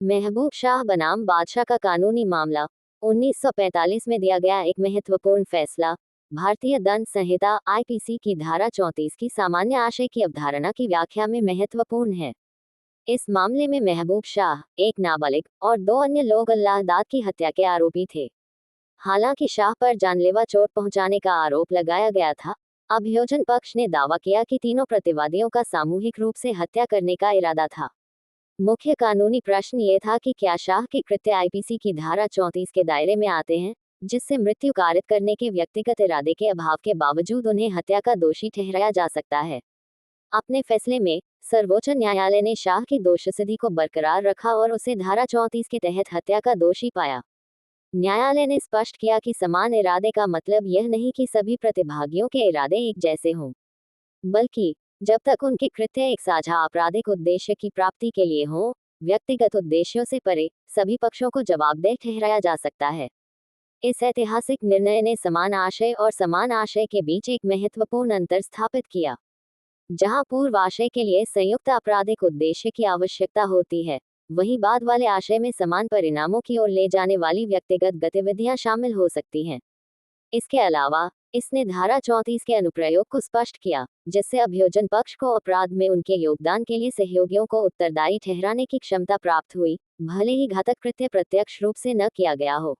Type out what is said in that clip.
महबूब शाह बनाम बादशाह का कानूनी मामला। 1945 में दिया गया एक महत्वपूर्ण फैसला। भारतीय दंड संहिता आईपीसी की धारा 34 की सामान्य आशय की अवधारणा की व्याख्या में महत्वपूर्ण है। इस मामले में महबूब शाह, एक नाबालिग और दो अन्य लोग अल्लाह दाद की हत्या के आरोपी थे। हालांकि शाह पर जानलेवा चोट पहुंचाने का आरोप लगाया गया था। अभियोजन पक्ष ने दावा किया कि तीनों प्रतिवादियों का सामूहिक रूप से हत्या करने का इरादा था। मुख्य कानूनी प्रश्न ये था कि क्या शाह के कृत्य आईपीसी की धारा 34 के दायरे में आते हैं, जिससे मृत्यु कारित करने के व्यक्तिगत इरादे के अभाव के बावजूद उन्हें हत्या का दोषी ठहराया जा सकता है। अपने फैसले में सर्वोच्च न्यायालय ने शाह की दोषसिद्धि को बरकरार रखा और उसे धारा 34 के तहत हत्या का दोषी पाया। न्यायालय ने स्पष्ट किया कि समान इरादे का मतलब यह नहीं कि सभी प्रतिभागियों के इरादे एक जैसे हों, बल्कि जब तक उनके कृत्य एक साझा आपराधिक उद्देश्य की प्राप्ति के लिए हों, व्यक्तिगत उद्देश्यों से परे, सभी पक्षों को जवाबदेह ठहराया जा सकता है। इस ऐतिहासिक निर्णय ने समान आशय और समान आशय के बीच एक महत्वपूर्ण अंतर स्थापित किया। जहां पूर्व आशय के लिए संयुक्त आपराधिक उद्देश्य की आवश्यकता होती है, वहीं बाद वाले आशय में समान परिणामों की ओर ले जाने वाली व्यक्तिगत गतिविधियां शामिल हो सकती हैं। इसके अलावा इसने धारा 34 के अनुप्रयोग को स्पष्ट किया, जिससे अभियोजन पक्ष को अपराध में उनके योगदान के लिए सहयोगियों को उत्तरदायी ठहराने की क्षमता प्राप्त हुई, भले ही घातक कृत्य प्रत्यक्ष रूप से न किया गया हो।